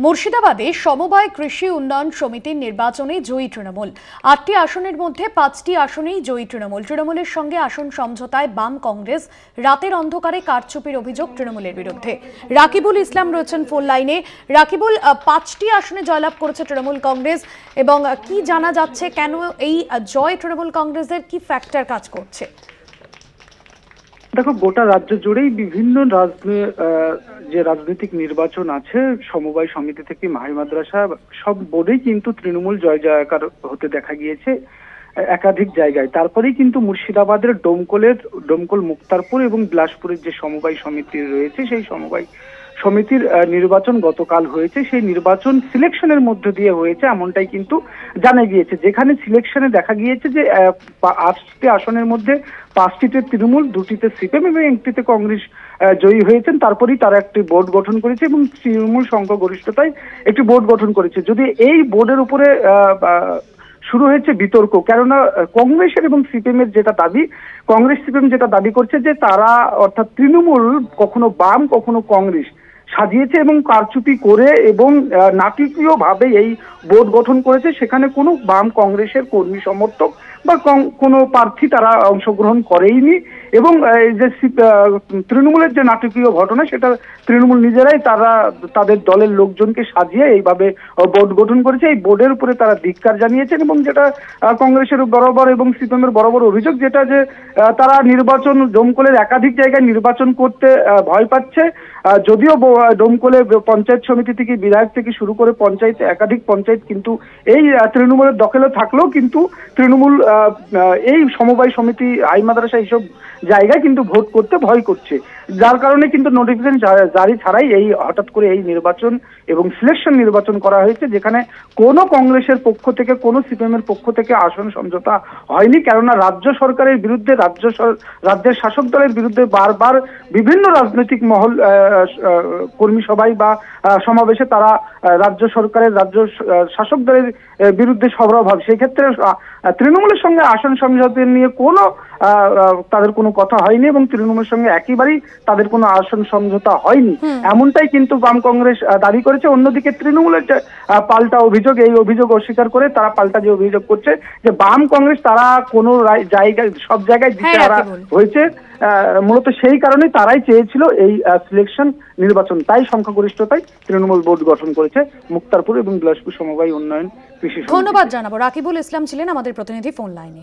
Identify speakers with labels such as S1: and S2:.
S1: মুর্শিদাবাদে সমবায় কৃষি উন্নয়ন সমিতির নির্বাচনে জয়ী তৃণমূল। ৮টি আসনের মধ্যে ৫টি আসনেই জয়ী তৃণমূল। তৃণমূলের সঙ্গে আসন সমঝোতায় বাম কংগ্রেস। রাতের অন্ধকারে কারচুপির অভিযোগ তৃণমূলের বিরুদ্ধে। রাকিবুল ইসলাম রয়েছেন ফোন লাইনে। রাকিবুল, ৫টি আসনে জয়লাভ করেছে তৃণমূল কংগ্রেস এবং কি জানা যাচ্ছে কেন এই জয় তৃণমূল কংগ্রেসের, কি ফ্যাক্টর কাজ করছে?
S2: দেখো, গোটা রাজ্য জুড়েই বিভিন্ন যে রাজনৈতিক নির্বাচন আছে, সমবায় সমিতি থেকে মাহি মাদ্রাসা, সব বোর্ডেই কিন্তু তৃণমূল জয় জয়কার হতে দেখা গিয়েছে একাধিক জায়গায়। তারপরেই কিন্তু মুর্শিদাবাদের ডোমকল, মুক্তারপুর এবং বিলাসপুরের যে সমবায় সমিতি রয়েছে, সেই সমবায় সমিতির নির্বাচন গতকাল হয়েছে। সেই নির্বাচন সিলেকশনের মধ্য দিয়ে হয়েছে, এমনটাই কিন্তু জানা গিয়েছে। যেখানে সিলেকশনে দেখা গিয়েছে যে ৮টি আসনের মধ্যে ৫টিতে তৃণমূল, ২টিতে সিপিএম এবং ১টিতে কংগ্রেস জয়ী হয়েছেন। তারপরেই তারা একটি বোর্ড গঠন করেছে এবং তৃণমূল সংখ্যাগরিষ্ঠতায় একটি বোর্ড গঠন করেছে। যদি এই বোর্ডের উপরে শুরু হয়েছে বিতর্ক, কেননা কংগ্রেসের এবং সিপিএমের যেটা দাবি, কংগ্রেস সিপিএম যেটা দাবি করছে যে তারা, অর্থাৎ তৃণমূল কখনো বাম কখনো কংগ্রেস সাজিয়েছে এবং কারচুপি করে এবং নাটকীয় ভাবে এই বোর্ড গঠন করেছে। সেখানে কোনো বাম কংগ্রেসের কর্মী সমর্থক বা কোনো প্রার্থী তারা অংশগ্রহণ করেইনি এবং যে তৃণমূলের যে নাটকীয় ঘটনা, সেটা তৃণমূল নিজেরাই তাদের দলের লোকজনকে সাজিয়ে এইভাবে বোর্ড গঠন করেছে। এই বোর্ডের উপরে তারা ধিক্কার জানিয়েছেন এবং যেটা কংগ্রেসের বরাবর এবং সিপিএমের বরাবর অভিযোগ, যেটা যে তারা নির্বাচন ডোমকলের একাধিক জায়গায় নির্বাচন করতে ভয় পাচ্ছে। যদিও ডোমকলে পঞ্চায়েত সমিতি থেকে, বিধায়ক থেকে শুরু করে একাধিক পঞ্চায়েত কিন্তু এই তৃণমূলের দখলে থাকলেও কিন্তু তৃণমূল এই সমবায় সমিতি, হাই মাদ্রাসা, এইসব জায়গায় কিন্তু ভোট করতে ভয় করছে। যার কারণে কিন্তু নোটিফিকেশন জারি ছাড়াই হঠাৎ করে এই নির্বাচন এবং সিলেকশন নির্বাচন করা হয়েছে, যেখানে কোনো কংগ্রেসের পক্ষ থেকে, কোনো সিপিএম এর পক্ষ থেকে আসন সমঝোতা হয়নি। কেননা রাজ্য সরকারের বিরুদ্ধে, রাজ্যের শাসক দলের বিরুদ্ধে বারবার বিভিন্ন রাজনৈতিক মহল কর্মী সভায় বা সমাবেশে তারা রাজ্য শাসক দলের বিরুদ্ধে সরব হয়। সেই ক্ষেত্রে তৃণমূলের সঙ্গে আসন সমঝোতা নিয়ে তাদের কোনো কথা হয়নি এবং তৃণমূলের সঙ্গে একেবারেই তাদের কোনো আসন সমঝোতা হয়নি, এমনটাই কিন্তু বাম কংগ্রেস দাবি করেছে। অন্যদিকে তৃণমূলের যে পাল্টা অভিযোগ, এই অভিযোগ অস্বীকার করে তারা পাল্টা যে অভিযোগ করছে যে বাম কংগ্রেস তারা কোনো জায়গায়, সব জায়গায় দিতে হয়েছে, মূলত সেই কারণেই তারাই চেয়েছিল এই সিলেকশন নির্বাচন। তাই সংখ্যাগরিষ্ঠতায় তৃণমূল বোর্ড গঠন করেছে মুক্তারপুর এবং বিলাসপুর সমবায় উন্নয়ন কৃষি।
S1: ধন্যবাদ জানাবো। রাকিবুল ইসলাম ছিলেন আমাদের প্রতিনিধি ফোন লাইনে।